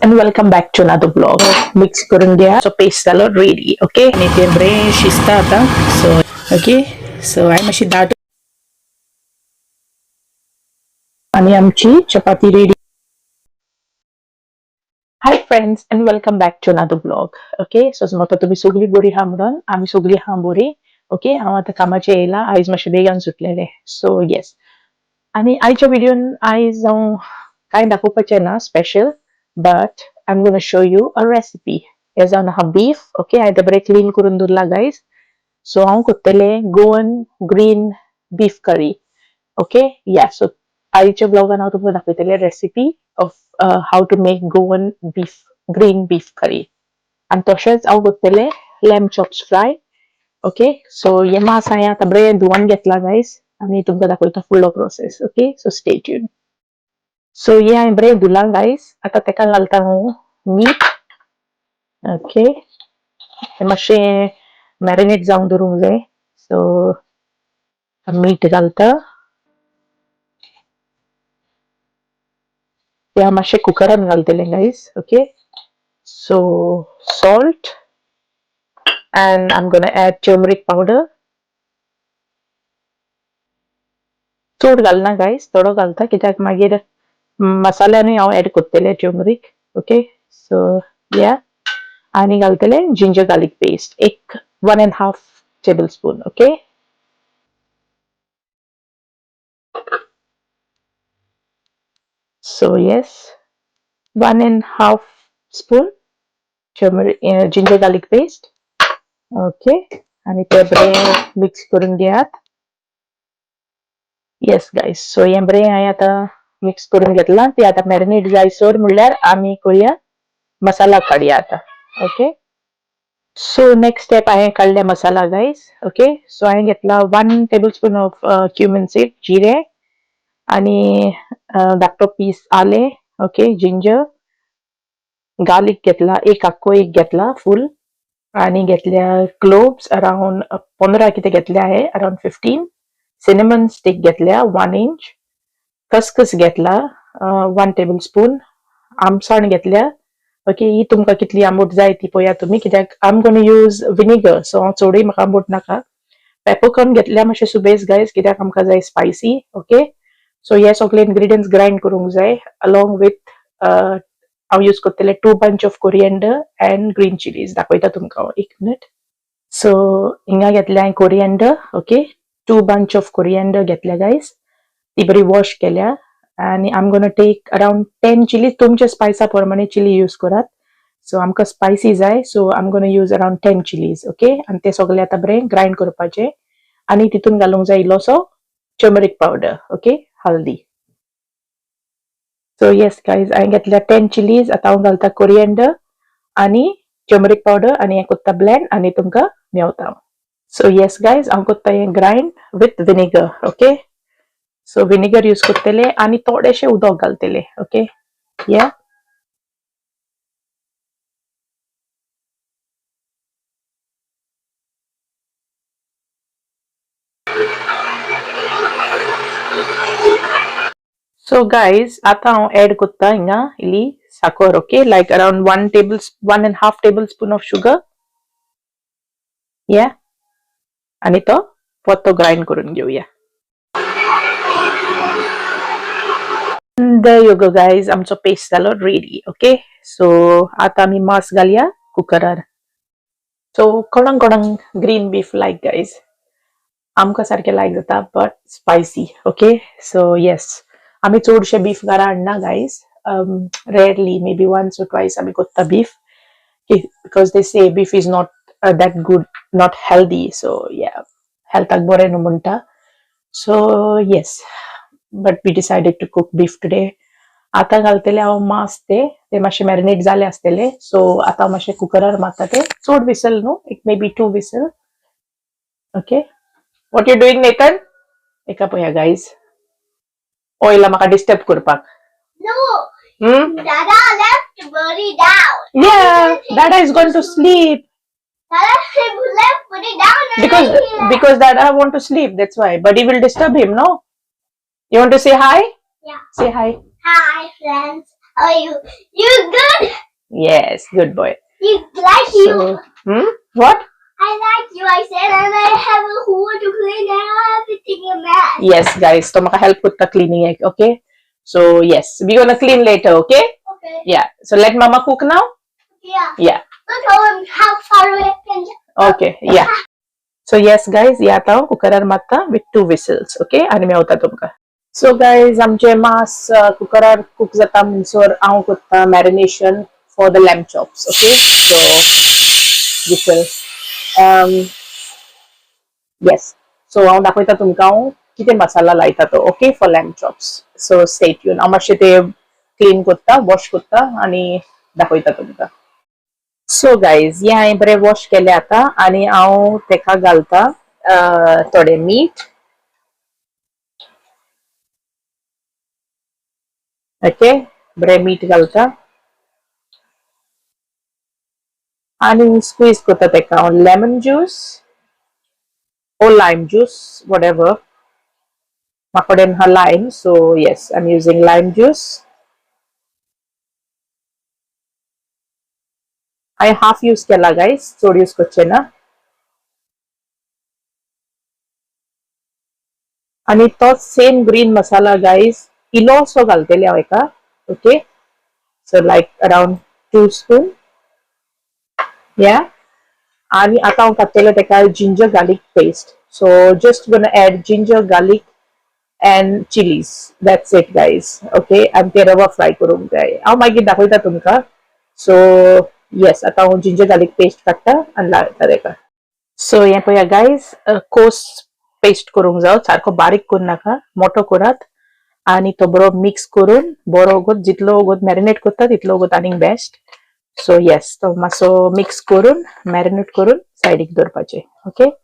and welcome back to another vlog. Mix करून घ्या. So paste salad ready, okay? आणि ते बरे शिजता आता. So okay. So आहे माशी दाट आणि आमची चपाती ready. Hi friends and welcome back to another vlog. Okay? So आता तुम्ही सगळी बोरी हा म्हणून आम्ही सगळी हा बोरी. Okay? हा आता कामाचे यायला आईज माशी बेगान सुटलेले. So yes. आणि आईच्या व्हिडिओन आईज जाऊन काय दाखवपाचे ना special, but I'm gonna show you a recipe. Here's on a beef. Okay, I have clean kurun durla guys. So I'm kutele Goan green beef curry. Okay, yeah. So आईच्या ब्लॉगान हांव तुमकां दाखयतले recipe of how to make Goan beef green beef curry. And तशेंच हांव करतले lamb chops fry. Okay, so हे मास हांवें आतां बरें धुवन घेतला guys. आनी तुमकां दाखयता फुडलो process. Okay, so stay tuned. So yeah, हांवें बरें धुलां guys. आतां तेका घालता हांव मीठ. Okay, हे मातशें मॅरिनेट जावंक दवरूंक जाय. सो मीठ घालता. ते हांव मातशें कुकरान घालतलें guys. Okay, so salt and I'm gonna add turmeric powder. चड घालना guys, थोडो घालता कित्याक मागीर मसाल्यानूय हांव एड करतलें turmeric. Okay, so yeah. आणि घालतले जिंजर गार्लिक पेस्ट एक 1.5 tablespoon. Okay, so yes, 1.5 spoon ginger garlic paste. Okay, आणि ते बरें मिक्स करून घेयात. येस गाइस, सो हे बरें हांवें आतां मिक्स करून घेतलां. ते आतां मॅरिनेट जायसर म्हणल्यार आमी करूया मसाला काडया आतां. ओके, सो नेक्स्ट स्टेप हांवें काडल्या मसाला गाइस. ओके, सो हांवें घेतला 1 tablespoon ऑफ क्युमिन सीड जिरे आणि धाकटो पीस आले. ओके, जिंजर गार्लिक घेतला एक आख्खो एक घेतला फुल आणि घेतल्या क्लोव्स अराउंड 15 कितें घेतले आहे अराउंड 15. सिनेमन स्टिक घेतल्या 1 इंच. खसखस घेतला 1 tablespoon. आमसाण घेतल्या. ओके, ही तुमकां कितली आंबट जाय ती पळया तुमी कित्याक आम गोना यूज विनेगर, सो हांव चडूय म्हाका आंबट नाका. पेपरकॉर्न घेतल्या मातशें सुबेज गायज कित्याक आमकां जाय स्पायसी. ओके, सो हे सगळे इन्ग्रेडियंट्स ग्राइंड करूंक जाय अलॉंग विथ हांव यूज करतलें 2 bunch of coriander and green chillies. दाखयता तुमकां हांव एक मिनिट. सो हिंगा घेतल्या हांवें coriander. Okay, 2 bunch of coriander घेतल्या गायज. ती बरी वॉश केल्या आणि आम गोना टेक अराउंड 10 चिलीज. तुमच्या स्पायसा प्रमाणे चिली यूज करात. सो आमकां स्पायसी जाय सो आम gonna use around 10 chillies. Okay, आणि ते सगळे आतां बरें ग्राइंड करपाचे आणि तितून घालूंक जाय इल्लोसो टर्मरिक पावडर. ओके, हल्दी. सो येस गायज, हांवें घेतल्या 10 चिलीज. आतां हांव घालता कोरिएंडर आणि टर्मरिक पावडर आणि हें करता ब्लेंड आणि तुमकां मेवता. सो येस गायज, हांव करता हें grind with vinegar. Okay, so vinegar use करतले आणि थोडेशें उदक घालतले. ओके, या. सो गाइज, आता हांव एड करता हिंगा इल्ली साखर. Okay, like around 1.5 tablespoon of sugar. या, आणि तो परतो ग्राइंड करून घेवया. There you go guys, आमचो पेस्ट जालो रेडी. ओके, सो आता आमी मास घालया कुकरार. सो कोणाक कोणाक ग्रीन बीफ लायक गायज, आमकां सारकें लायक जाता but spicy. Okay, so yes, आमी चडशे बीफ घरा हाडना guys. Rarely may be once or twice आमी करता beef because they say beef is not that good, not healthy. So yeah, हेल्थाक बरें न्हू म्हणटा. So yes, but we decided to cook beef today. आता घालतले हांव मास. ते मातशे मॅरिनेट जाले आसतले. सो आता हांव मातशे कुकरार मारता. ते चड विसल न्हू, एक may be 2 whistle. Okay, what you doing Nathan? एका पळया गायज, ओयला म्हाका डिस्टर्ब करपाक. Dada left Buddy down. Yeah, Dada is going to sleep. Dada left Buddy down. Because Dada want to sleep, that's why. Buddy will disturb him, no? You want to say hi? Yeah. Say hi. Hi friends. How are you? You good? Yes, good boy. You like you. So, what? I like you. I said, and I have a hole to clean everything in that. Yes, guys. So, maka-help with the cleaning egg, okay? So, yes. We're gonna clean later, okay? Okay. Yeah. So, let Mama cook now? Yeah. Yeah. Look how far away I can. Okay, yeah. So, yes, guys. या आता कुकरार मारता with 2 whistles, okay? आणि मेवता तुमका. So, guys, आमचे मास Kukrar cook जाता म्हणसर हांव करता marination for the lamb chops, okay? So, whistle. Yes. So, हांव दाखयता तुमका हांव कितें मसाला लायता तो, okay? For lamb chops. So, stay tuned. हांव मातशें ते clean करता, wash करता आणि दाखयता तुमका. सो गाइज हे हांवें बरें वॉश केले आता आणि हांव तेका घालता थोडे मीठ ओके बरें मीठ घालता आणि स्क्वीज करता तेका हांव lemon juice or lime juice whatever म्हाका कडेन हा lime so yes I'm using lime juice I half use केला guys चड यूज करचे ना आणि तो सेम ग्रीन मसाला गाइज इल्लोसो घालतले हांव एका okay so like around 2 spoon या आणि आता हांव घातलेलो तेका ginger garlic paste so just gonna add ginger garlic and chilies that's it guys okay and ते रवा फ्राय करूंक जाय हांव मागीर दाखयता तुमकां सो येस आता हांव जिंजर गार्लिक पेस्ट काडटा आनी लायता तेका सो हे पळया गायज कोस पेस्ट करूंक जाय सारको बारीक करून नाका मोठो करात आणि तो बरो मिक्स करून बरो वगत जितलो वगत मॅरिनेट करता तितलो वगत आनीक बेस्ट सो येस तो मातसो मिक्स करून मॅरिनेट करून सायडीक दवरपाचे okay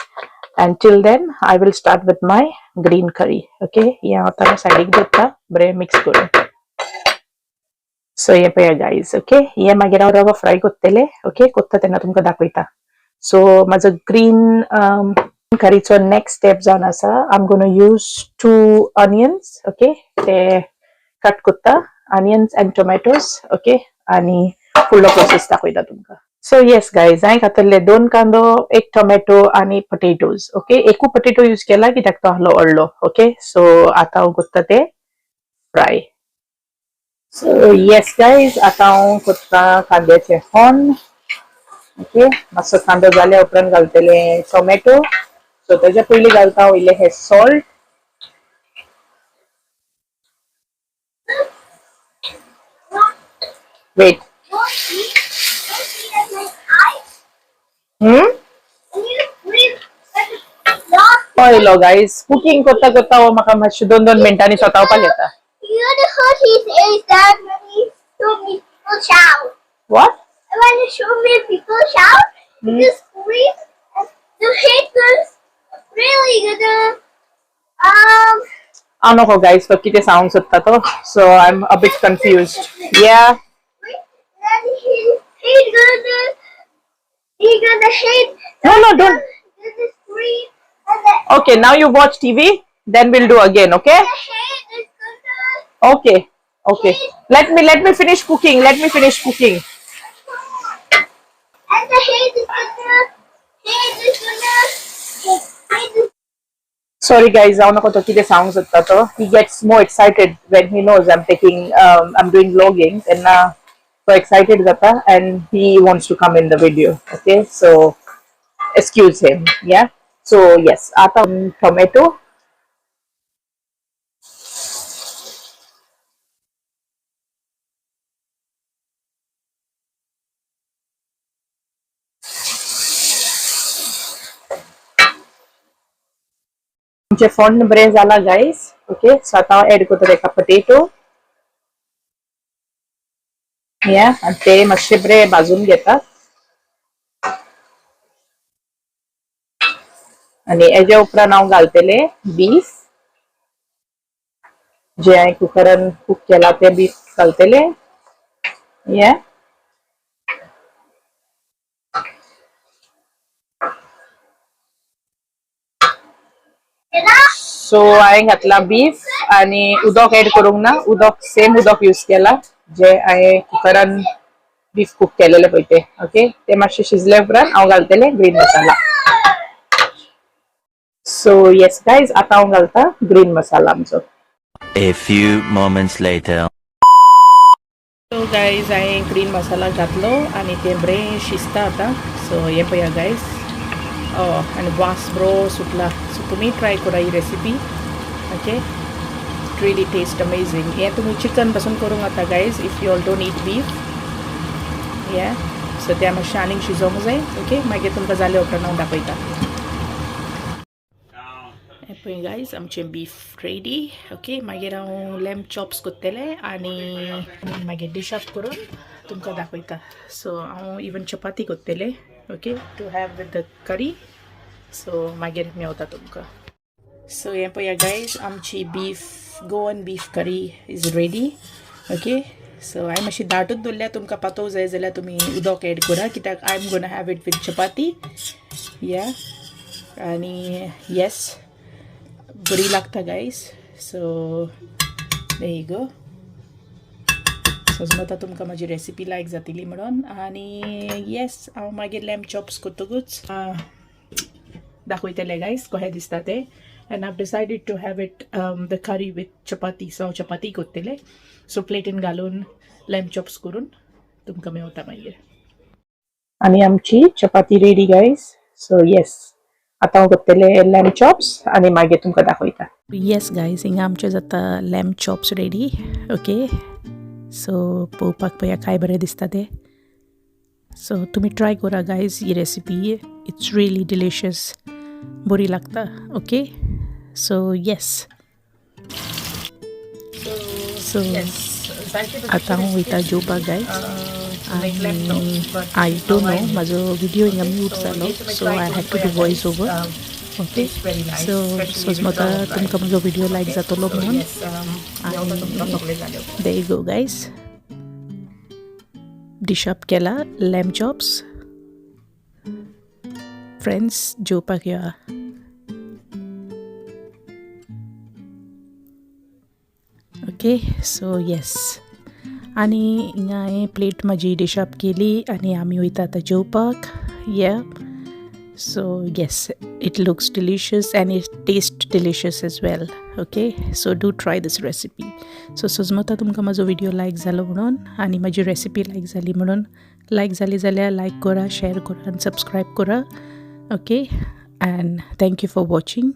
and till then I will start with my green curry okay या आता साइडीक दवरता बरे मिक्स करून सो हे पळया गाइज ओके हे मागीर हांव रवा फ्राय करतले ओके करता तेन्ना तुमकां दाखयता सो माझो ग्रीन curryचो नेक्स्ट स्टेप जावन आसा I'm going to use 2 onions okay ते कट करता onions and tomatoes okay आणि फुडलो प्रोसेस दाखयता तुमकां So yes guys, हांवें घातले 2 कांदो, 1 टोमॅटो आणि potatoes. ओके एकू पोटॅटो यूज केला कित्याक तो आहलो व्हडलो ओके सो आता हांव करता ते फ्राय सो येस गाइज आता हांव करता कांद्याचे हॉर्न ओके मातसो कांदो जाल्या उपरांत घालतले टोमॅटो सो तेच्या पयलीं घालता हांव इल्ले हे सॉल्ट वेट पळयलो गाइज कुकिंग करता करता हो म्हाका मातशें 2-2 मिनटांनी सोतावपाक येता You know the hurt his is that when he showed me people shout. What? When he showed me people shout, the scream, the haters really gonna I don't know guys तो कितें सांगूंक सोदता तो so I'm a bit confused yeah then he gonna hate no don't the scream and the okay now you watch TV then we'll do again okay hate is gonna okay let me finish cooking and the hate is gonna hate is sorry guys I don't know to कितें सांगूंक सोदता तो he gets more excited when he knows I'm doing vlogging and so excited जाता and he wants to come in the video okay so excuse him yeah so yes आता tomato आमचे फोंड बरें जाला गाइस ओके सो आता हांव add करता तेका पोटॅटो या आनी ते मातशे बरें भाजून घेता आनी हेजे उपरांत हांव घालतले बीफ जे हांवें कुकरान कूक केला ते बीफ घालतले या सो हांवें घातला बीफ आनी उदक एड करूंक ना उदक सेम उदक यूज केला जे हांवें कुकरान बीफ कूक केलेले पळय ते. ओके, ते मातशे शिजले उपरांत हांव घालतले ग्रीन मसाला. सो येस गायज, आता हांव घालता ग्रीन मसाला आमचो. A few moments later. So guys हांवें ग्रीन मसाला घातलो आनी तें बरें शिजता आतां. सो हें पळया गायज, आनी वास बरो सुटला. सो तुमी ट्राय करा ही recipe. Okay, really taste amazing. हें तुमी चिकन पासून करूंक जाता guys, if you all don't eat beef. Yeah so त्या मातशें आनीक शिजोवंक जाय. ओके, मागीर तुमकां जाले उपरांत हांव दाखयता. हें पळय गायज आमचें बीफ रेडी. ओके, मागीर हांव लॅम्ब चॉप्स करतले आनी मागीर डिश अप करून तुमकां दाखयता. सो हांव इवन चपाती करतले. Okay, to have with the curry. So मागीर मेवता तुमकां. सो हें पळया गायज, आमची गोवन बीफ करी इज रेडी. ओके, सो हांवें मातशी दाटूच दवरल्या. तुमकां पातळ जाय जाल्यार तुमी उदक एड करा, कित्याक I am gonna have it with chapati. Yeah आनी येस, बरी लागता guys. So there you go. समजता तुमकां म्हाजी रेसिपी लायक जातली म्हणून. आनी येस, हांव मागीर लॅम्ब चॉप्स करतकूच दाखयतले गायज कशें दिसता ते. एंड हांव decided to have it the curry with chapati. So हांव चपाती करतले. सो प्लेटीन घालून लॅम्ब चॉप्स करून तुमकां मेवता मागीर. आनी आमची चपाती रेडी गायज. सो येस, आतां हांव करतले लॅम्ब चॉप्स आनी मागीर तुमकां दाखयता. येस गायज, हिंगा आमचे जाता लॅम्ब चॉप्स रेडी. ओके, सो पळोवपाक पळया काय बरें दिसता ते. सो तुमी ट्राय करा guys he recipe. It's really delicious, बरी लागता. Okay, so yes. सो आतां हांव वयता जेवपाक गायज. आनी आय डोंट नो, म्हाजो व्हिडिओ हिंगा म्यूट जालो, so I had to do voice over. Okay, so समजता तुमकां म्हजो व्हिडिओ लायक जातलो म्हणून. There you go guys, dish up केला लॅम्ब चॉप्स. फ्रेंड्स जेवपाक या. ओके, सो येस, आनी हिंगा हांवें प्लेट म्हाजी डिश अप केली आनी आमी वयता आतां जेवपाक. Yeah so yes, it looks delicious and it taste delicious as well. Okay, so do try this recipe. So समजता तुमकां म्हाजो व्हिडिओ लायक जालो म्हणून आनी म्हाजी रेसिपी लायक जाली म्हणून. लायक जाली जाल्यार लायक करा, शेअर करा आनी सबस्क्रायब करा. Okay, and thank you for watching.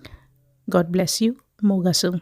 God bless you. मोगासूम.